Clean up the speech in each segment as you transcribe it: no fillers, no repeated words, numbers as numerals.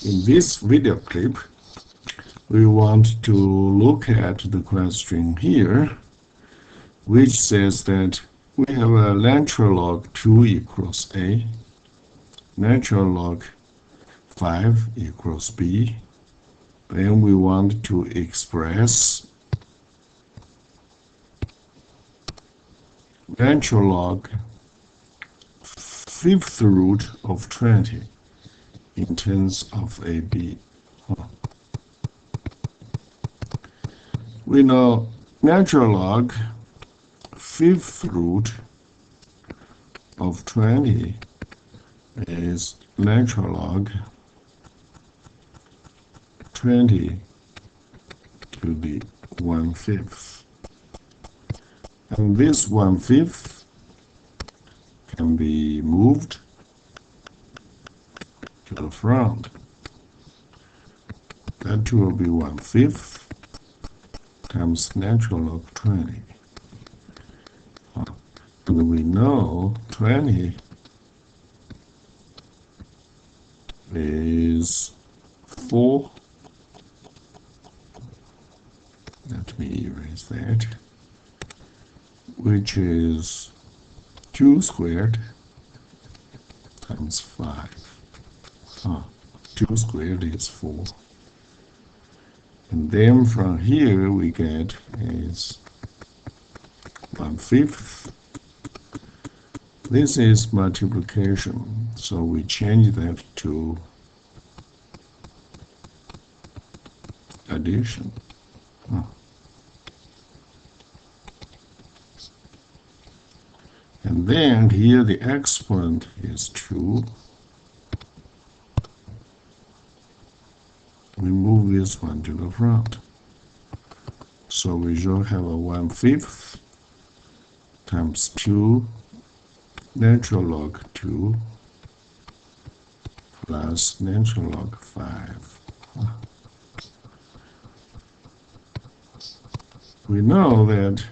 In this video clip, we want to look at the question here, which says that we have a natural log 2 equals A, natural log 5 equals B. Then we want to express natural log fifth root of 20 in terms of AB. We know natural log fifth root of 20 is natural log 20 to the 1/5. And this 1/5 can be moved to the front. That will be 1/5 times natural log 20. And we know 20 is 4. Let me erase that. Which is 2 squared times 5. 2 squared is 4. And then from here we get is 1/5. This is multiplication, so we change that to addition. And then here the exponent is 2. We move this one to the front. So we should have a 1/5 times 2 natural log 2 plus natural log 5. We know that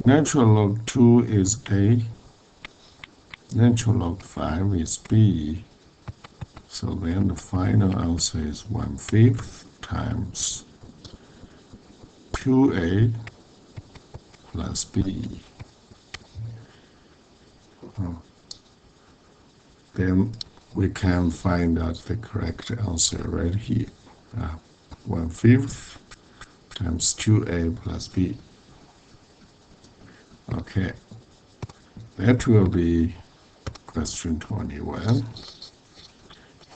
natural log 2 is A, natural log 5 is B, so then the final answer is 1/5 times 2A plus B. Then we can find out the correct answer right here. 1/5 times 2A plus B. Okay, that will be question 21.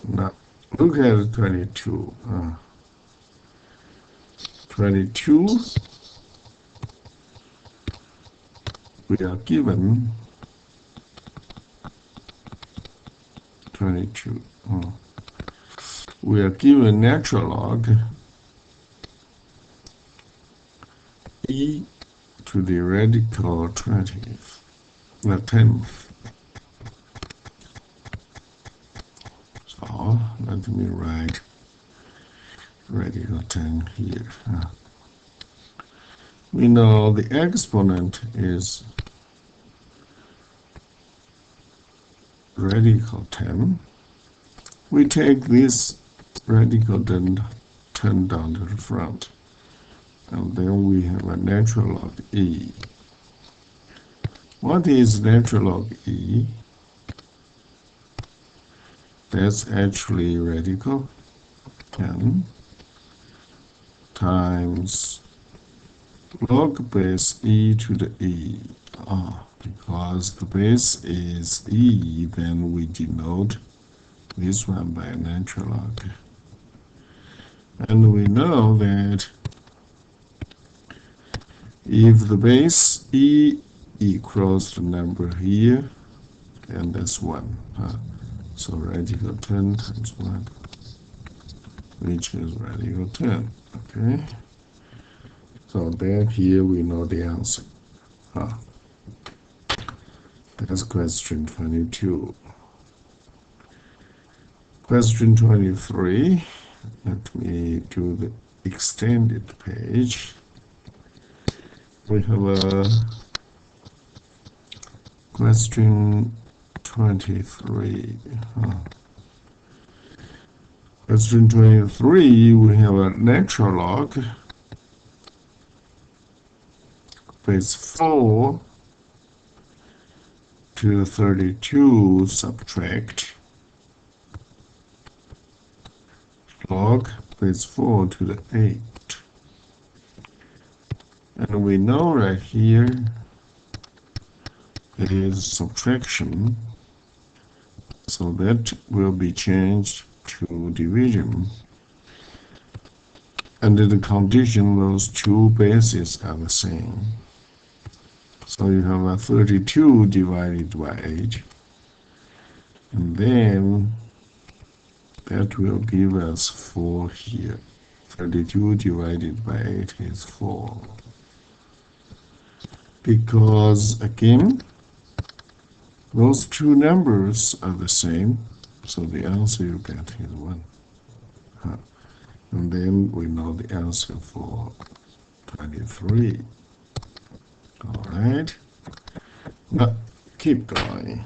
Now look at 22. 22, we are given 22. We are given natural log e to the radical 20th, the 10th. So let me write radical 10 here. We know the exponent is radical 10. We take this radical 10 down to the front. And then we have a natural log e. What is natural log e? That's actually radical 10 times log base e to the e. Because the base is e, then we denote this one by natural log. And we know that if the base e equals the number here, and that's 1. So radical 10 times 1, which is radical 10. Okay. So then here we know the answer. That's question 22. Question 23. Let me do the extended page. We have a question 23. Question 23, we have a natural log, base 4 to 32 subtract log base 4 to the 8. And we know right here it is subtraction, so that will be changed to division. Under the condition, those two bases are the same. So you have a 32 divided by 8, and then that will give us 4 here. 32 divided by 8 is 4. Because, again, those two numbers are the same, so the answer you get is 1. And then we know the answer for 23. All right. Now, keep going.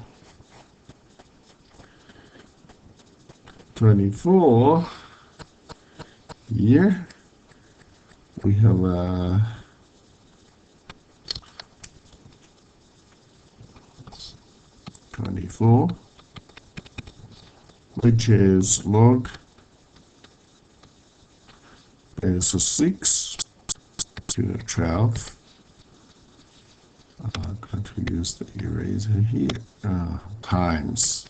24. Here we have a 24, which is log is 6 to 12. I'm going to use the eraser here. Times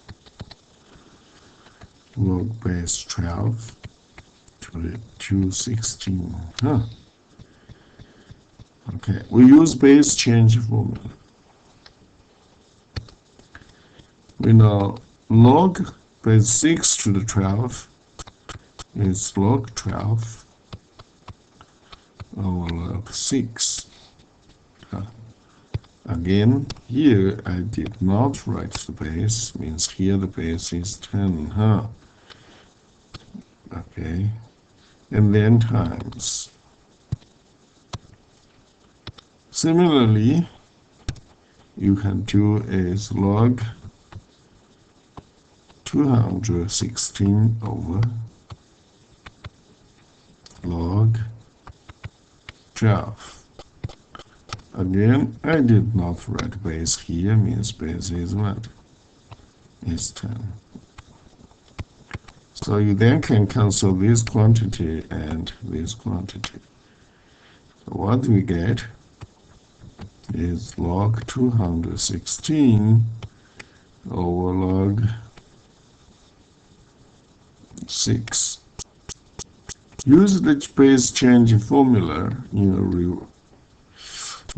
log base 12 to the 216. Okay, we use base change formula. We know log base 6 to the 12 is log 12 over log 6. Again, here I did not write the base, means here the base is 10, Okay, and then times. Similarly, you can do is log 216 over log 12. Again, I did not write base here, means base is what? Is 10. So you then can cancel this quantity and this quantity. So what we get is log 216 over log 6. Use the base change formula in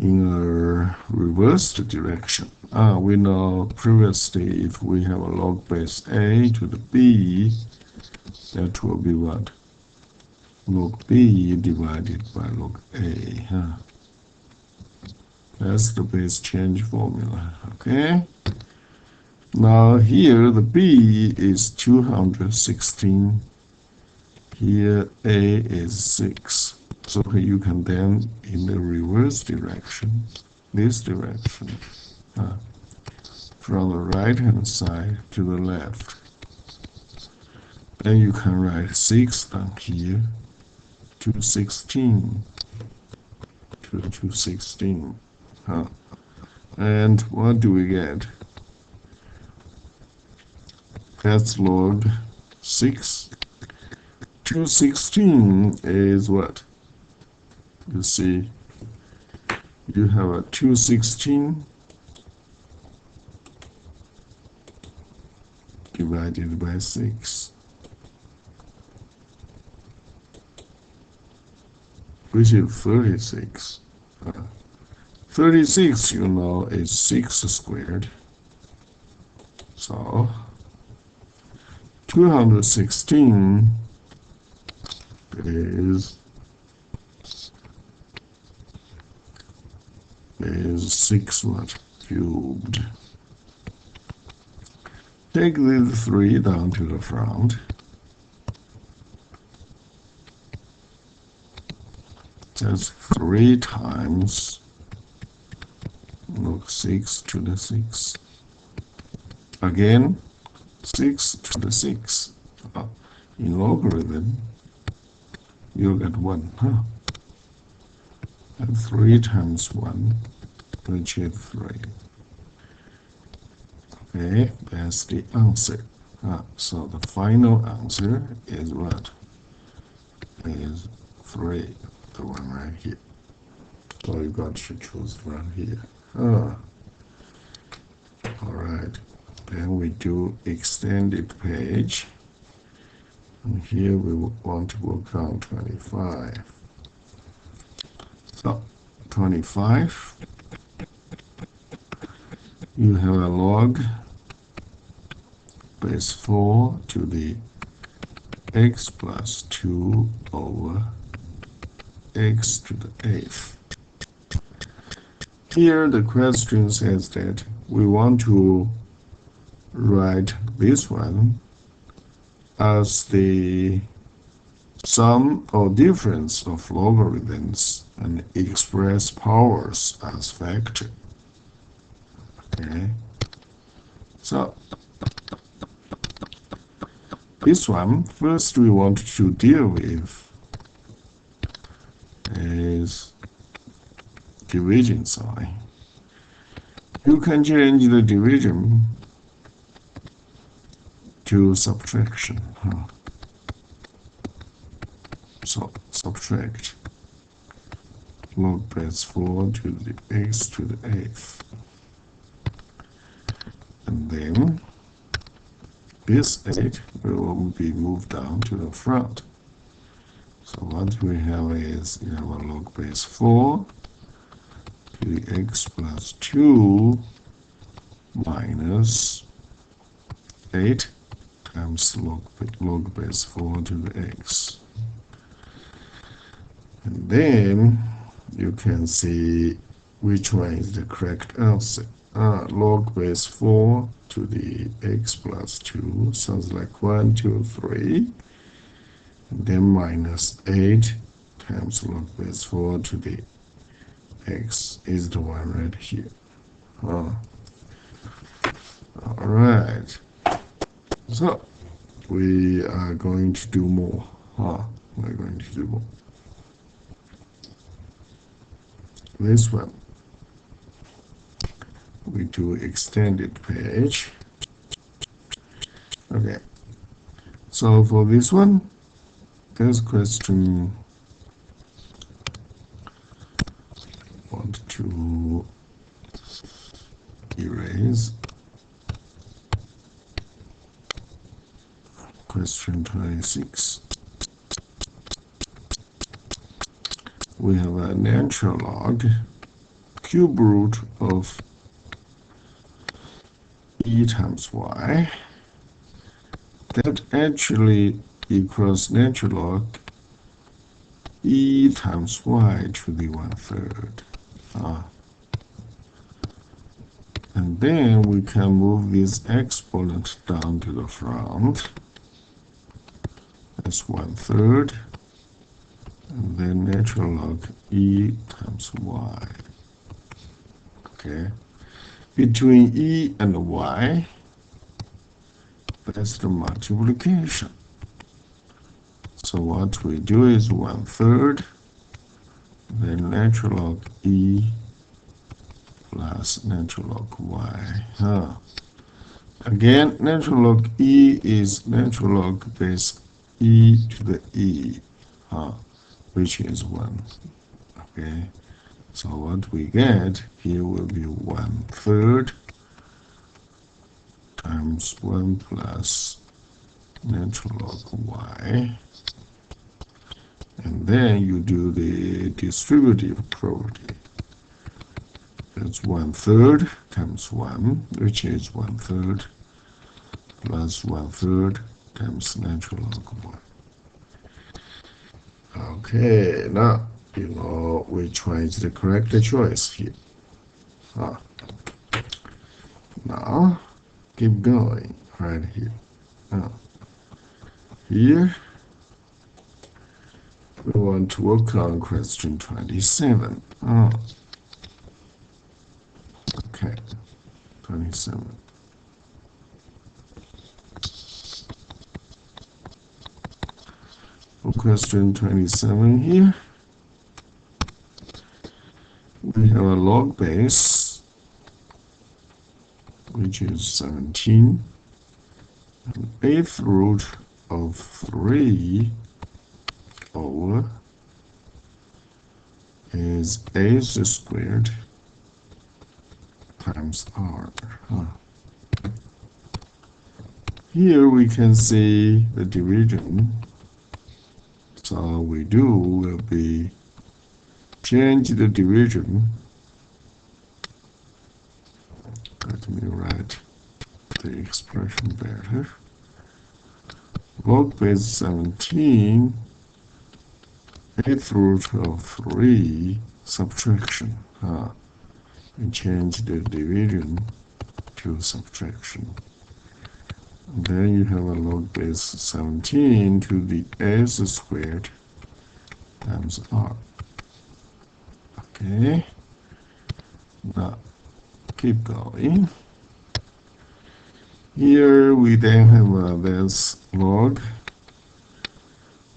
a reversed direction. We know previously if we have a log base a to the b, that will be what? Log b divided by log a. That's the base change formula, okay? Now here the b is 216. Here a is 6. So you can then, in the reverse direction, this direction, from the right-hand side to the left, then you can write 6 down here, 216 to 216. And what do we get? That's log 6. 216 is what? You see, you have a 216 divided by 6, which is 36. 36, you know, is 6 squared. So 216 is 6 what? Cubed. Take these 3 down to the front. That's 3 times log 6 to the 6. Again, 6 to the 6. in logarithm, you get 1, huh? And 3 times 1, which is 3. Okay, that's the answer. So the final answer is what? Is 3, the one right here. So you got to choose from here. Alright, then we do extended page. And here we want to work on 25. So 25, you have a log base 4 to the x plus 2 over x to the 8th. Here the question says that we want to write this one as the sum or difference of logarithms and express powers as factor. Okay, so this one, first we want to deal with is division sign. You can change the division to subtraction. So subtract log base 4 to the x to the 8th. And then this 8 will be moved down to the front. So what we have is you have a log base 4 to the x plus 2 minus 8 times log base 4 to the x. And then you can see which one is the correct answer. Log base 4 to the x plus 2 sounds like 1, 2, 3. And then minus 8 times log base 4 to the x is the one right here. Alright. So we are going to do more. We're going to do more. This one, we do extended page. Okay, so for this one, this question want to erase. Question 26. We have a natural log cube root of e times y that actually equals natural log e times y to the 1/3. And then we can move this exponent down to the front. That's 1/3. And then natural log e times y. Okay. Between e and y, that's the multiplication. So what we do is 1/3, then natural log e plus natural log y. Again, natural log e is natural log base e to the e, which is 1. Okay, so what we get here will be 1/3 times 1 plus natural log y. And then you do the distributive property. That's 1/3 times 1, which is 1/3 plus 1/3 times natural log y. Okay, now you know which one is the correct choice here. Now keep going right here. Here we want to work on question 27. Okay, 27. For question 27 here, we have a log base, which is 17. And eighth root of 3 over is a squared times r. Here we can see the division. So all we do will be change the division. Let me write the expression better. Log base 17, eighth root of 3, subtraction. And change the division to subtraction. And then you have a log base 17 to the s squared times r. Okay. Now keep going. Here we then have this log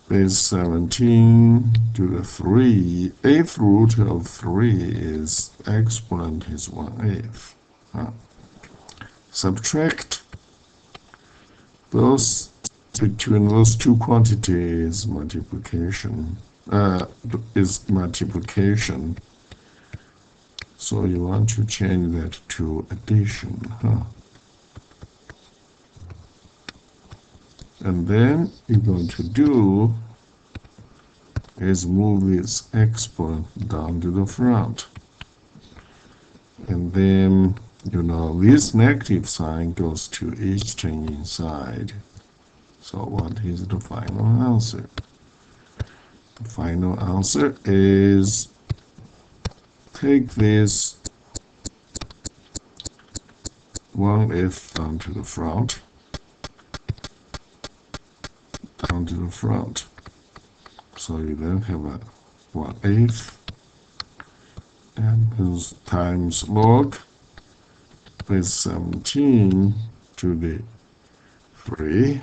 base 17 to the 3. Eighth root of 3 is exponent is 1/8. Subtract those between those two quantities. Multiplication is multiplication. So you want to change that to addition. And then you're going to do is move this exponent down to the front. And then, this negative sign goes to each term inside. So what is the final answer? The final answer is take this 1/8 down to the front. Down to the front. So you then have a 1/8 and this times log base 17 to the 3,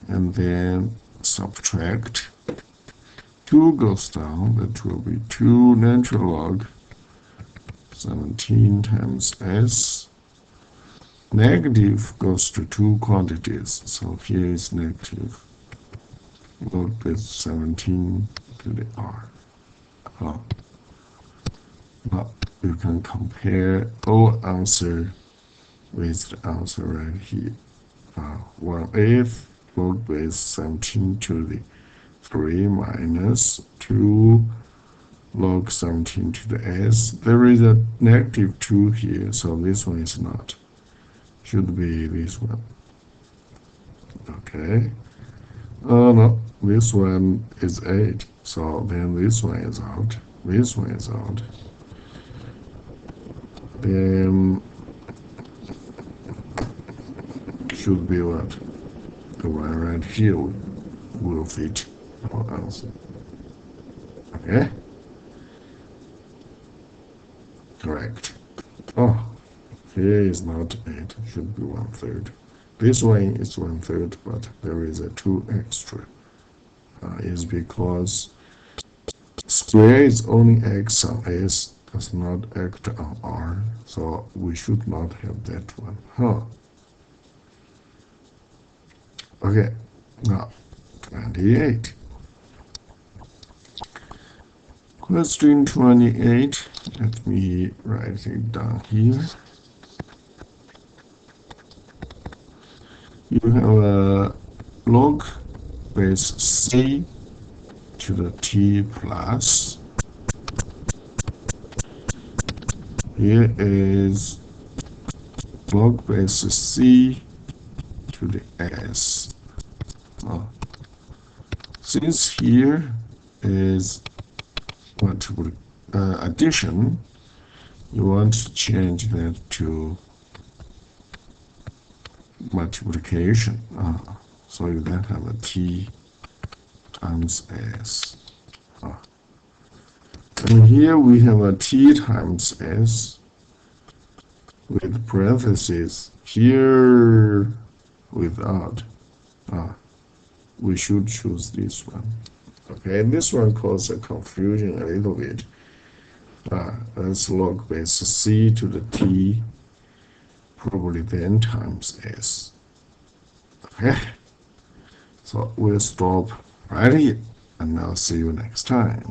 and then subtract 2 goes down. That will be 2 natural log 17 times s. Negative goes to two quantities, so here is negative log base 17 to the r. Now you can compare our answer with the answer right here. 1/8 log base 17 to the 3 minus 2 log 17 to the s. There is a negative 2 here, so this one is not. Should be this one. Okay. No, this one is 8. So then this one is out. This one is out. Then should be what? The one right here will fit our answer. Okay? Correct. Oh. Here is not 8, should be 1/3. This one is 1/3, but there is a 2 extra. Is because square is only x on s, does not act on r, so we should not have that one. Okay, now 28. Question 28, let me write it down here. You have a log base c to the t plus. Here is log base c to the s. Since here is addition, you want to change that to multiplication. So you then have a t times s. And here we have a t times s with parentheses here without. we should choose this one. Okay, this one causes confusion a little bit. That's log base c to the t, probably then times s. Okay, so we'll stop right here, and I'll see you next time.